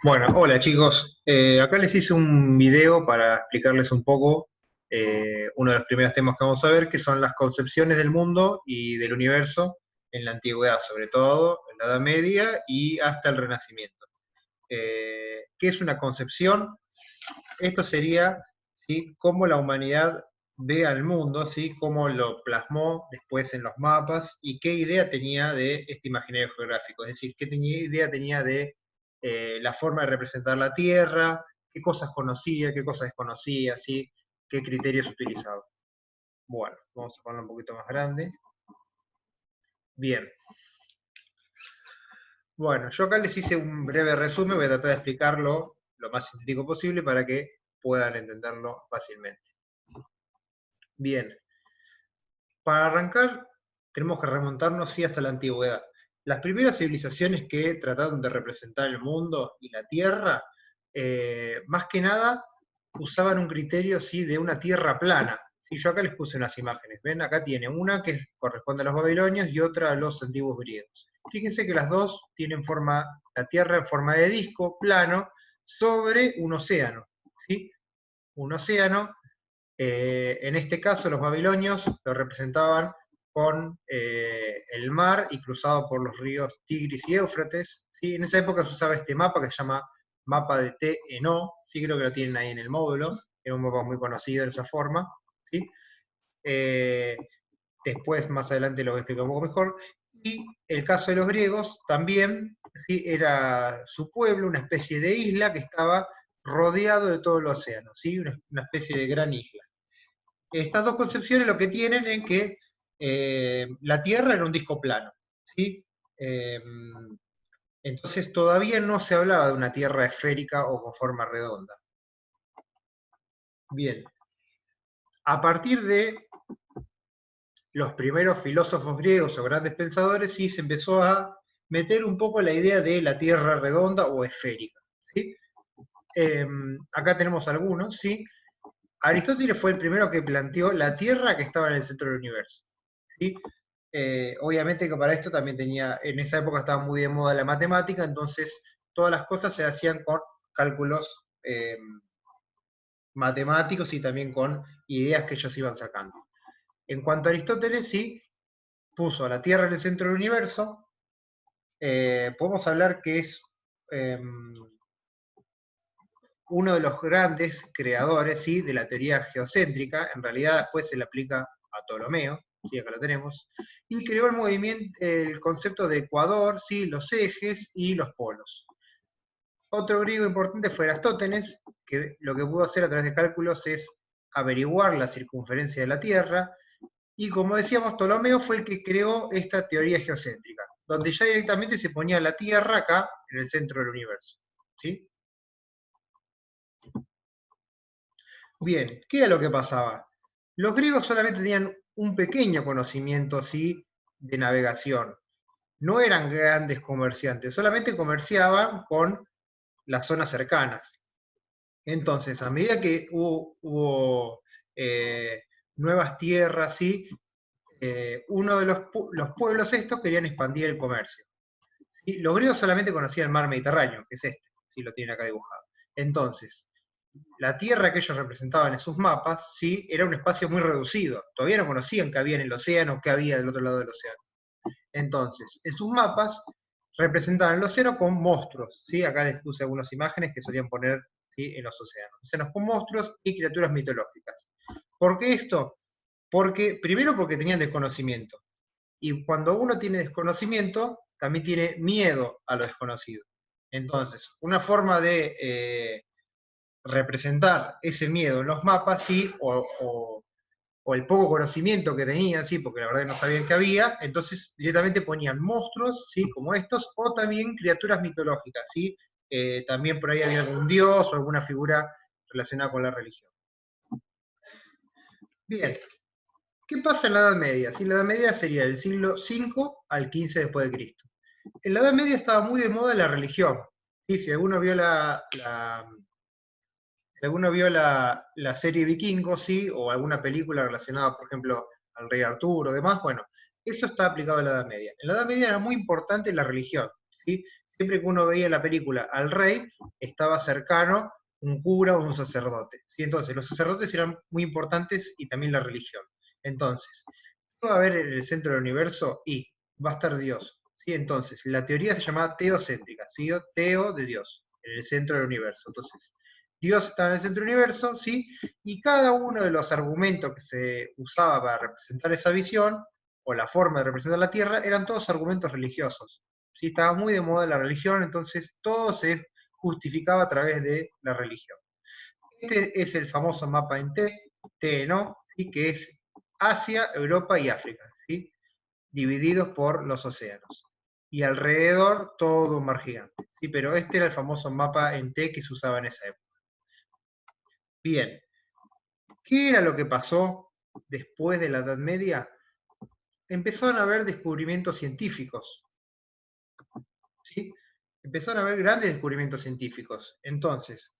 Bueno, hola chicos. Acá les hice un video para explicarles un poco uno de los primeros temas que vamos a ver, que son las concepciones del mundo y del universo en la antigüedad, sobre todo en la Edad Media y hasta el Renacimiento. ¿Qué es una concepción? Esto sería, ¿sí?, cómo la humanidad ve al mundo, ¿sí?, cómo lo plasmó después en los mapas y qué idea tenía de este imaginario geográfico, es decir, idea tenía de la forma de representar la Tierra, qué cosas conocía, qué cosas desconocía, ¿sí?, qué criterios utilizaba. Bueno, vamos a ponerlo un poquito más grande. Bien, bueno, yo acá les hice un breve resumen, voy a tratar de explicarlo lo más sintético posible para que puedan entenderlo fácilmente. Bien, para arrancar, tenemos que remontarnos sí hasta la antigüedad. Las primeras civilizaciones que trataron de representar el mundo y la Tierra, más que nada, usaban un criterio sí de una Tierra plana. Sí, yo acá les puse unas imágenes. Ven, acá tiene una que corresponde a los babilonios y otra a los antiguos griegos. Fíjense que las dos tienen forma, la Tierra en forma de disco, plano, sobre un océano. ¿Sí? Un océano en este caso, los babilonios lo representaban con el mar y cruzado por los ríos Tigris y Éufrates. ¿Sí? En esa época se usaba este mapa que se llama mapa de Te-Eno, sí, creo que lo tienen ahí en el módulo, era un mapa muy conocido de esa forma. ¿Sí? Eh, Después, más adelante, lo voy a explicar un poco mejor. Y el caso de los griegos también, ¿sí?, era su pueblo, una especie de isla que estaba rodeado de todo el océano, ¿sí? Una especie de gran isla. Estas dos concepciones lo que tienen es que la Tierra era un disco plano, ¿sí? Eh, entonces todavía no se hablaba de una Tierra esférica o con forma redonda. Bien, a partir de los primeros filósofos griegos o grandes pensadores, sí se empezó a meter un poco la idea de la Tierra redonda o esférica, ¿sí? Acá tenemos algunos, ¿sí? Aristóteles fue el primero que planteó la Tierra que estaba en el centro del universo, ¿sí? Obviamente que para esto también tenía, en esa época estaba muy de moda la matemática, entonces todas las cosas se hacían con cálculos matemáticos y también con ideas que ellos iban sacando. En cuanto a Aristóteles, sí, puso a la Tierra en el centro del universo. Podemos hablar que es eh, uno de los grandes creadores, ¿sí?, de la teoría geocéntrica. En realidad después se le aplica a Ptolomeo, ¿sí?, acá lo tenemos, y creó el movimiento, el concepto de ecuador, ¿sí?, los ejes y los polos. Otro griego importante fue Erastótenes, que lo que pudo hacer a través de cálculos es averiguar la circunferencia de la Tierra, y como decíamos, Ptolomeo fue el que creó esta teoría geocéntrica, donde ya directamente se ponía la Tierra acá, en el centro del universo. ¿Sí? Bien, ¿qué era lo que pasaba? Los griegos solamente tenían un pequeño conocimiento, ¿sí?, de navegación. No eran grandes comerciantes, solamente comerciaban con las zonas cercanas. Entonces, a medida que hubo nuevas tierras, ¿sí?, uno de los pueblos estos querían expandir el comercio. ¿Sí? Los griegos solamente conocían el mar Mediterráneo, que es este, si lo tienen acá dibujado. Entonces, la tierra que ellos representaban en sus mapas, ¿sí?, era un espacio muy reducido. Todavía no conocían qué había en el océano, qué había del otro lado del océano. Entonces, en sus mapas representaban el océano con monstruos, ¿sí? Acá les puse algunas imágenes que solían poner, ¿sí?, en los océanos. Océanos con monstruos y criaturas mitológicas. ¿Por qué esto? Primero porque tenían desconocimiento. Y cuando uno tiene desconocimiento, también tiene miedo a lo desconocido. Entonces, una forma de representar ese miedo en los mapas, ¿sí?, o el poco conocimiento que tenían, ¿sí?, porque la verdad no sabían que había, entonces directamente ponían monstruos, ¿sí?, como estos, o también criaturas mitológicas, ¿sí? También por ahí había algún dios o alguna figura relacionada con la religión. Bien, ¿qué pasa en la Edad Media? ¿Sí? La Edad Media sería del siglo V al XV después de Cristo. En la Edad Media estaba muy de moda la religión. ¿Sí? Si alguno vio si alguno vio la serie Vikingos, ¿sí?, o alguna película relacionada, por ejemplo, al rey Arturo o demás, bueno, esto está aplicado a la Edad Media. En la Edad Media era muy importante la religión, ¿sí? siempre que uno veía en la película al rey, estaba cercano un cura o un sacerdote, ¿sí? Entonces, los sacerdotes eran muy importantes y también la religión. Entonces, ¿qué va a haber en el centro del universo? Y va a estar Dios, ¿sí? Entonces, la teoría se llama teocéntrica, ¿sí? Teo de Dios, en el centro del universo. Entonces, Dios está en el centro del universo, ¿sí? Y cada uno de los argumentos que se usaba para representar esa visión, o la forma de representar la Tierra, eran todos argumentos religiosos. ¿Sí? Estaba muy de moda la religión, entonces todo se justificaba a través de la religión. Este es el famoso mapa en T, TNO, ¿sí? Que es Asia, Europa y África, ¿sí? Divididos por los océanos. Y alrededor todo un mar gigante, ¿sí? Pero este era el famoso mapa en T que se usaba en esa época. Bien, ¿qué era lo que pasó después de la Edad Media? Empezaron a haber descubrimientos científicos, ¿sí? Empezaron a haber grandes descubrimientos científicos. Entonces,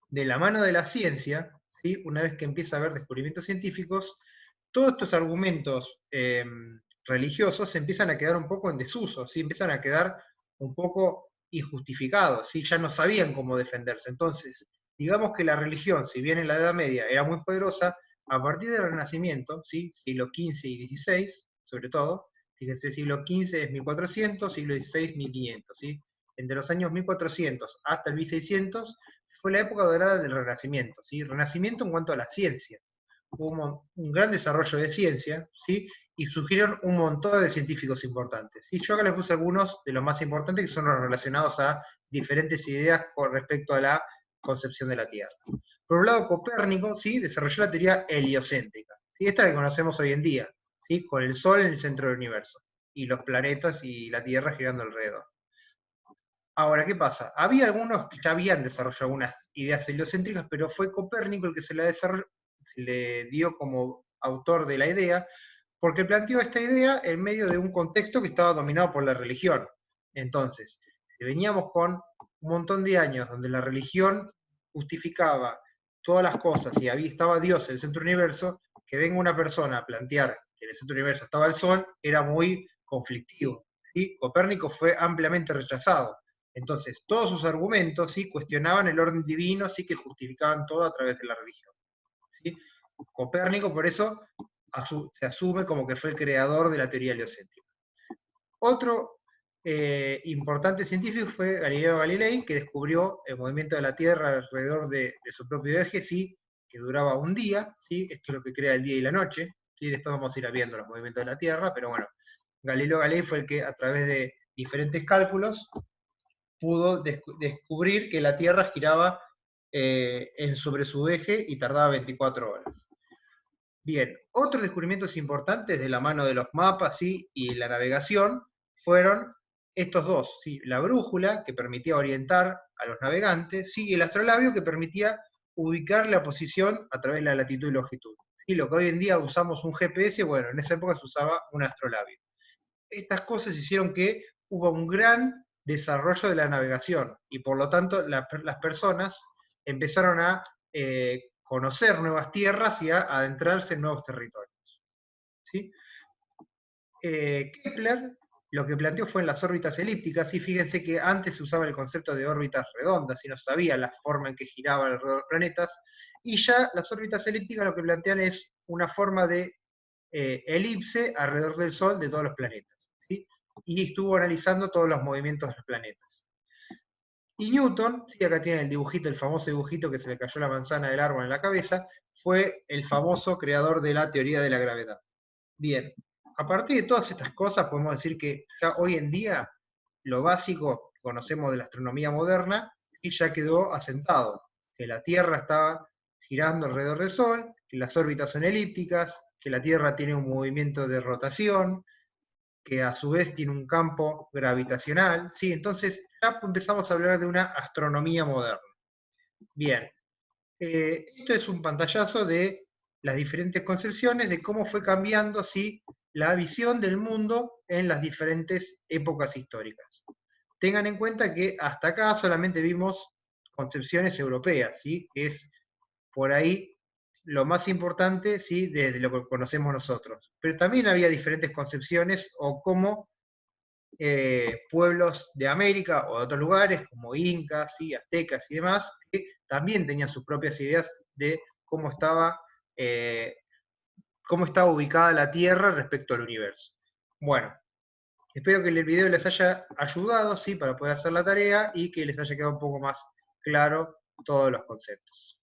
de la mano de la ciencia, ¿sí? Una vez que empieza a haber descubrimientos científicos, todos estos argumentos religiosos se empiezan a quedar un poco en desuso, ¿sí? Empiezan a quedar un poco injustificados, ¿sí? Ya no sabían cómo defenderse. Entonces, digamos que la religión, si bien en la Edad Media era muy poderosa, a partir del Renacimiento, ¿sí? Siglo XV y XVI, sobre todo, fíjense, siglo XV es 1400, siglo XVI 1500, ¿sí? Entre los años 1400 hasta el 1600 fue la época dorada del Renacimiento, ¿sí? Renacimiento en cuanto a la ciencia. Hubo un gran desarrollo de ciencia, ¿sí? Y surgieron un montón de científicos importantes, ¿sí? Yo acá les puse algunos de los más importantes que son los relacionados a diferentes ideas con respecto a la concepción de la Tierra. Por un lado, Copérnico, ¿sí? Desarrolló la teoría heliocéntrica, ¿sí? Esta que conocemos hoy en día, ¿sí? Con el Sol en el centro del universo y los planetas y la Tierra girando alrededor. Ahora, ¿qué pasa? Había algunos que ya habían desarrollado algunas ideas heliocéntricas, pero fue Copérnico el que se le dio como autor de la idea, porque planteó esta idea en medio de un contexto que estaba dominado por la religión. Entonces, si veníamos con un montón de años donde la religión justificaba todas las cosas y estaba Dios en el centro del universo, que venga una persona a plantear que en el centro del universo estaba el Sol, era muy conflictivo. ¿Sí? Copérnico fue ampliamente rechazado. Entonces, todos sus argumentos ¿sí? Cuestionaban el orden divino, sí que justificaban todo a través de la religión. ¿Sí? Copérnico, por eso, se asume como que fue el creador de la teoría heliocéntrica. Otro importante científico fue Galileo Galilei, que descubrió el movimiento de la Tierra alrededor de su propio eje, ¿sí? Que duraba un día, ¿sí? Esto es lo que crea el día y la noche, ¿sí? Después vamos a ir viendo los movimientos de la Tierra, pero bueno, Galileo Galilei fue el que a través de diferentes cálculos pudo descubrir que la Tierra giraba sobre su eje y tardaba 24 horas. Bien, otros descubrimientos importantes de la mano de los mapas ¿sí? Y la navegación fueron estos dos, ¿sí? La brújula, que permitía orientar a los navegantes, ¿sí? Y el astrolabio, que permitía ubicar la posición a través de la latitud y longitud. ¿Sí? Lo que hoy en día usamos un GPS, bueno, en esa época se usaba un astrolabio. Estas cosas hicieron que hubo un gran desarrollo de la navegación y por lo tanto las personas empezaron a conocer nuevas tierras y a adentrarse en nuevos territorios. ¿Sí? Kepler lo que planteó fue en las órbitas elípticas, y fíjense que antes se usaba el concepto de órbitas redondas y no sabía la forma en que giraban alrededor de los planetas, y ya las órbitas elípticas lo que plantean es una forma de elipse alrededor del Sol de todos los planetas. ¿Sí? Y estuvo analizando todos los movimientos de los planetas. Y Newton, y acá tienen el dibujito, el famoso dibujito que se le cayó la manzana del árbol en la cabeza, fue el famoso creador de la teoría de la gravedad. Bien, a partir de todas estas cosas podemos decir que ya hoy en día lo básico que conocemos de la astronomía moderna y ya quedó asentado, que la Tierra estaba girando alrededor del Sol, que las órbitas son elípticas, que la Tierra tiene un movimiento de rotación, que a su vez tiene un campo gravitacional, ¿sí? Entonces ya empezamos a hablar de una astronomía moderna. Bien, esto es un pantallazo de las diferentes concepciones de cómo fue cambiando ¿sí? La visión del mundo en las diferentes épocas históricas. Tengan en cuenta que hasta acá solamente vimos concepciones europeas, ¿sí? Que es por ahí lo más importante ¿sí? Desde lo que conocemos nosotros. Pero también había diferentes concepciones o cómo pueblos de América o de otros lugares, como incas, ¿sí? Aztecas y demás, que también tenían sus propias ideas de eh, cómo estaba ubicada la Tierra respecto al universo. Bueno, espero que el video les haya ayudado, ¿sí? Para poder hacer la tarea y que les haya quedado un poco más claro todos los conceptos.